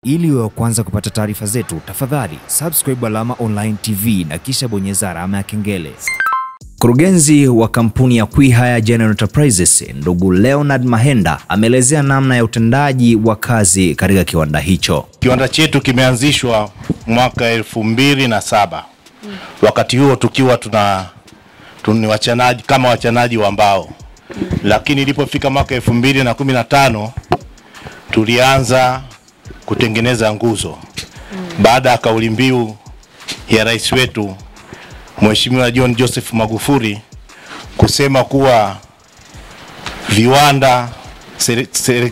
Ili wa kwanza kupata taarifa zetu, tafadhali subscribe Alama Online TV na kisha bonyeza alama ya kengele. Mkurugenzi wa kampuni ya Kwihaya General Enterprises, ndugu Leonard Mahenda, ameelezea namna ya utendaji wa kazi katika kiwanda hicho. Kiwanda chetu kimeanzishwa mwaka 2007. Wakati huo tukiwa tuni wachanaji kama wachanaji wa mbao. Lakini ilipofika mwaka 2015 tulianza kutengeneza nguzo. Baada ya kauli mbiu ya rais wetu Mheshimiwa John Joseph Magufuli kusema kuwa viwanda,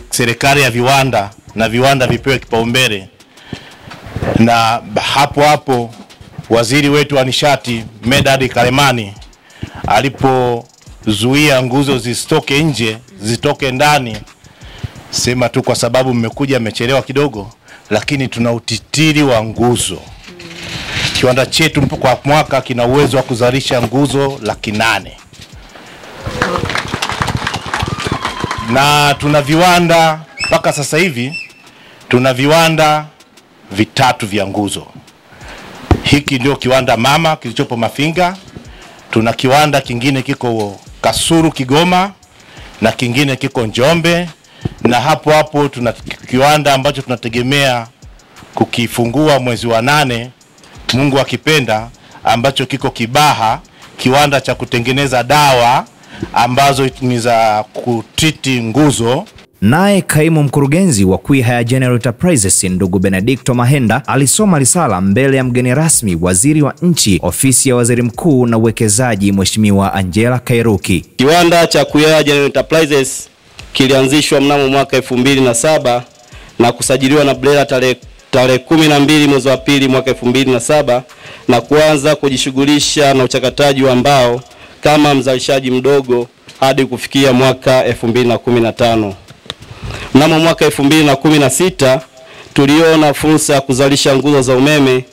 serikali ya viwanda na viwanda vipewe kipaumbele, na hapo waziri wetu wa nishati Medad Kalemani alipozuia nguzo zisitoke nje zitoke ndani, sema tu kwa sababu mmekuja mmechelewa kidogo, lakini tuna utitiri wa nguzo. Kiwanda chetu kwa mwaka kina uwezo wa kuzalisha nguzo 800. Na tuna viwanda mpaka sasa hivi tuna viwanda 3 vya nguzo. Hiki ndio kiwanda mama kilichopo Mafinga. Tuna kiwanda kingine kiko Kasulu Kigoma na kingine kiko Njombe, na hapo tuna kiwanda ambacho tunategemea kukifungua mwezi wa 8 Mungu akipenda, ambacho kiko Kibaha, kiwanda cha kutengeneza dawa ambazo ni za kutiti nguzo. Naye kaimu mkurugenzi wa Kwihaya General Enterprises, ndugu Benedicto Mahenda, alisoma risala mbele ya mgeni rasmi, waziri wa nchi, ofisi ya waziri mkuu na uwekezaji, Mheshimiwa Angela Kairuki. Kiwanda cha Kwihaya General Enterprises kilianzishwa mnamo mwaka 2007 na kusajiliwa na BRELA tarehe 12 mwezi wa pili mwaka 2007 na kuanza kujishughulisha na uchakataji wa mbao kama mzalishaji mdogo hadi kufikia mwaka 2015. Mnamo mwaka 2016 tuliona fursa ya kuzalisha nguzo za umeme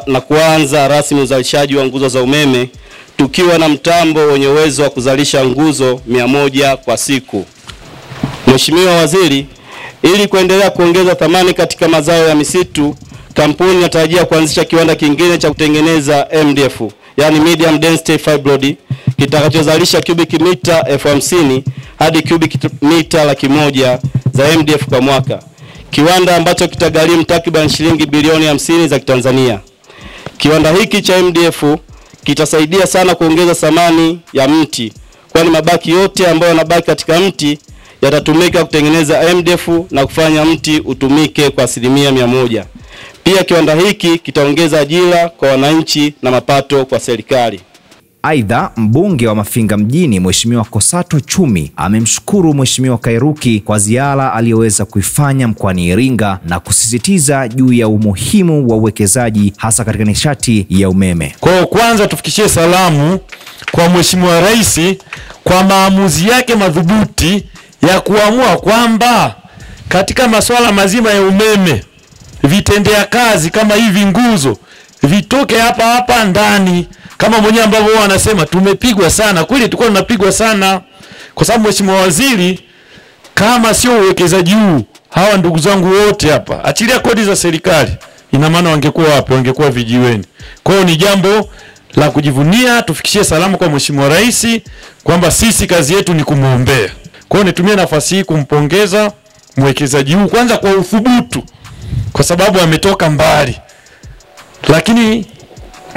na kuanza rasmi uzalishaji wa nguzo za umeme tukiwa na mtambo wenye uwezo wa kuzalisha nguzo 100 kwa siku. Mheshimiwa Waziri, ili kuendelea kuongeza thamani katika mazao ya misitu, kampuni inatarajia kuanzisha kiwanda kingine cha kutengeneza MDF, yani medium density fibroid, kitakachozalisha cubic mita 50,000 hadi cubic mita 100,000 za MDF kwa mwaka. Kiwanda ambacho kitagharimu takriban shilingi bilioni 50 za Kitanzania. Kiwanda hiki cha MDF kitasaidia sana kuongeza thamani ya mti, kwani mabaki yote ambayo yanabaki katika mti yatatumika kutengeneza MDF na kufanya mti utumike kwa 100%. Pia kiwanda hiki kitaongeza ajira kwa wananchi na mapato kwa serikali. Aidha, mbunge wa Mafinga mjini, Mheshimiwa Kosato Chumi, amemshukuru Mheshimiwa Kairuki kwa ziara aliyoweza kuifanya mkoani Iringa na kusisitiza juu ya umuhimu wa uwekezaji hasa katika nishati ya umeme. Kwa kwanza tufikishie salamu kwa Mheshimiwa Rais kwa maamuzi yake madhubuti ya kuamua kwamba katika masuala mazima ya umeme vitendea kazi kama hivi nguzo vitoke hapa ndani, kama mwenyewe ambavyo wanasema tumepigwa sana. Kweli tulikuwa tunapigwa sana, kwa sababu Mheshimiwa Waziri, kama sio uwekezaji huu, hawa ndugu zangu wote hapa, achilia kodi za serikali, ina maana wangekuwa wapi? Wangekuwa vijiweni. Kwa hiyo ni jambo la kujivunia. Tufikishie salamu kwa Mheshimiwa Rais kwamba sisi kazi yetu ni kumuombea. Kwa hiyo nitumie nafasi hii kumpongeza mwekezaji huu kwanza kwa uthubutu, kwa sababu ametoka mbali. Lakini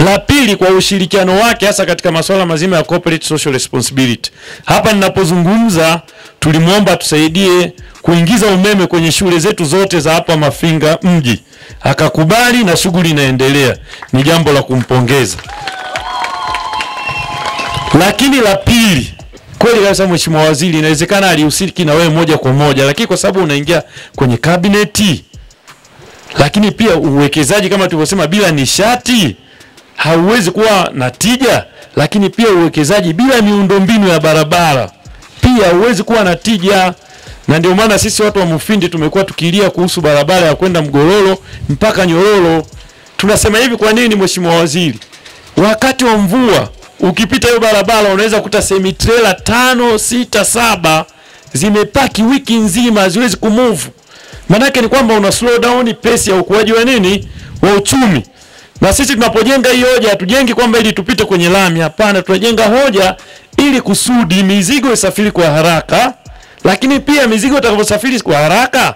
la pili, kwa ushirikiano wake hasa katika masuala mazima ya corporate social responsibility. Hapa ninapozungumza tulimuomba tusaidie kuingiza umeme kwenye shule zetu zote za hapa Mafinga mji. Akakubali na shughuli inaendelea. Ni jambo la kumpongeza. Lakini la pili, kweli kabisa Mheshimiwa Waziri, inawezekana alihusiki na wewe moja kwa moja, lakini kwa sababu unaingia kwenye kabineti, lakini pia uwekezaji kama tulivyosema bila nishati hauwezi kuwa na tija, lakini pia uwekezaji bila miundombinu ya barabara pia hauwezi kuwa na tija. Na ndio maana sisi watu wa Mufindi tumekuwa tukilia kuhusu barabara ya kwenda Mgororo mpaka Nyororo. Tunasema hivi kwa nini Mheshimiwa Waziri? Wakati wa mvua ukipita hiyo barabara unaweza kuta semi trailer 5, 6, 7 zimepaki wiki nzima haziwezi kumove. Manake ni kwamba una slow down pace ya ukuaji wa nini? Wa uchumi. Na sisi tunapojenga hii hoja hatujengi kwamba ili tupite kwenye lami, hapana, tunajenga hoja ili kusudi mizigo isafiri kwa haraka, lakini pia mizigo itakaposafiri kwa haraka,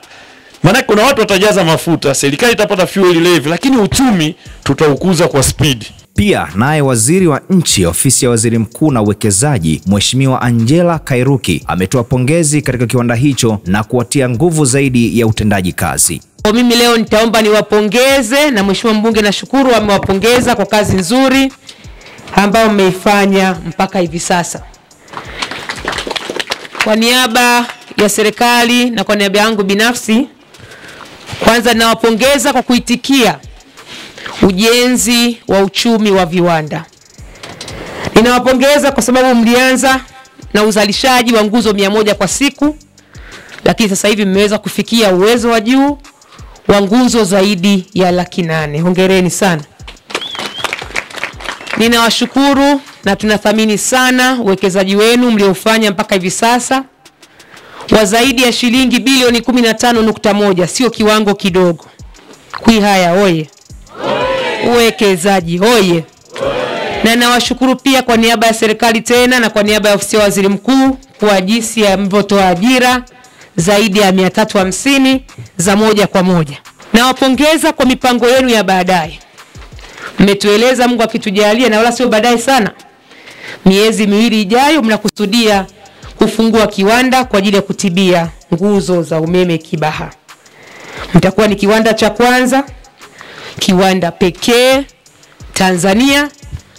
maana kuna watu watajaza mafuta, serikali itapata fuel levy, lakini uchumi tutaukuza kwa speed. Pia naye waziri wa nchi ofisi ya waziri mkuu na uwekezaji Mheshimiwa Angela Kairuki ametoa pongezi katika kiwanda hicho na kuwatia nguvu zaidi ya utendaji kazi. Mimi leo nitaomba niwapongeze, na Mheshimiwa mbunge nashukuru amewapongeza kwa kazi nzuri ambayo mmeifanya mpaka hivi sasa. Kwa niaba ya serikali na kwa niaba yangu binafsi, kwanza nawapongeza kwa kuitikia ujenzi wa uchumi wa viwanda. Ninawapongeza kwa sababu mlianza na uzalishaji wa nguzo 100 kwa siku, lakini sasa hivi mmeweza kufikia uwezo wa juu wa nguzo zaidi ya 800,000. Hongereni sana. Ninawashukuru na tunathamini sana uwekezaji wenu mliofanya mpaka hivi sasa wa zaidi ya shilingi bilioni 15.1. Sio kiwango kidogo. Kwihaya oye. Uwekezaji oye. Na nawashukuru pia kwa niaba ya serikali tena na kwa niaba ya ofisi ya waziri mkuu kwa jinsi ya mvotoa ajira zaidi ya 350 za moja kwa moja. Nawapongeza kwa mipango yenu ya baadaye. Mmetueleza Mungu akitujalia na wala sio baadaye sana, miezi 2 ijayo mnakusudia kufungua kiwanda kwa ajili ya kutibia nguzo za umeme Kibaha. Mtakuwa ni kiwanda cha kwanza, kiwanda pekee Tanzania,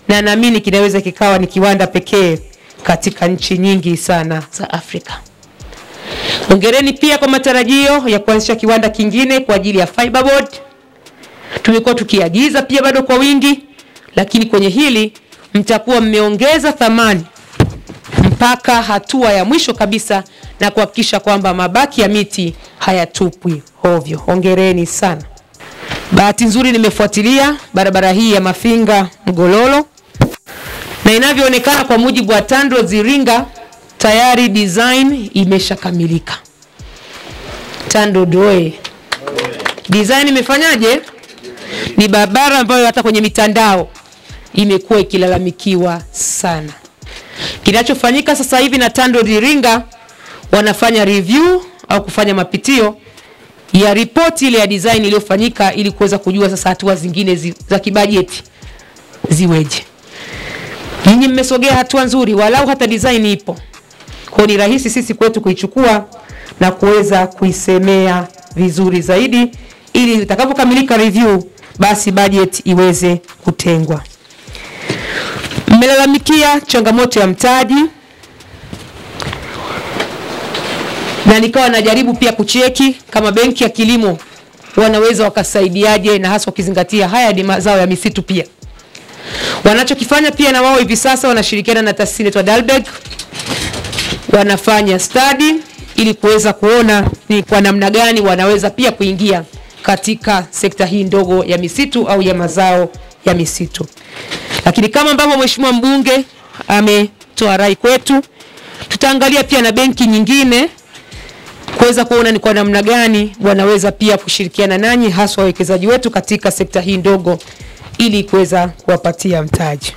na naamini kinaweza kikawa ni kiwanda pekee katika nchi nyingi sana za Afrika. Hongereni pia kwa matarajio ya kuanzisha kiwanda kingine kwa ajili ya fiberboard. Tumekuwa tukiagiza pia bado kwa wingi, lakini kwenye hili mtakuwa mmeongeza thamani mpaka hatua ya mwisho kabisa na kuhakikisha kwamba mabaki ya miti hayatupwi ovyo. Hongereni sana. Bahati nzuri nimefuatilia barabara hii ya Mafinga Mgololo, na inavyoonekana kwa mujibu wa TANROADS Iringa tayari design imeshakamilika. TANROADS oye. Design imefanyaje? Ni barabara ambayo hata kwenye mitandao imekuwa ikilalamikiwa sana. Kinachofanyika sasa hivi na TANROADS Iringa, wanafanya review au kufanya mapitio ya report ile ya design iliyofanyika ili kuweza kujua sasa hatua zingine za kibajeti ziweje. Ninyi mmesogea hatua nzuri, walau hata design ipo. Kwa ni rahisi sisi kwetu kuichukua na kuweza kuisemea vizuri zaidi ili itakapokamilika review basi budget iweze kutengwa. Mmelalamikia changamoto ya mtaji, na nikawa najaribu pia kucheki kama benki ya kilimo wanaweza wakasaidiaje, na hasa ukizingatia haya ni mazao ya misitu pia. Wanachokifanya pia na wao hivi sasa wanashirikiana na taasisi ya Dalberg, wanafanya study ili kuweza kuona ni kwa namna gani wanaweza pia kuingia katika sekta hii ndogo ya misitu au ya mazao ya misitu. Lakini kama ambavyo Mheshimiwa mbunge ametoa rai kwetu, tutaangalia pia na benki nyingine kuweza kuona ni kwa namna gani wanaweza pia kushirikiana nanyi hasa wawekezaji wetu katika sekta hii ndogo ili kuweza kuwapatia mtaji.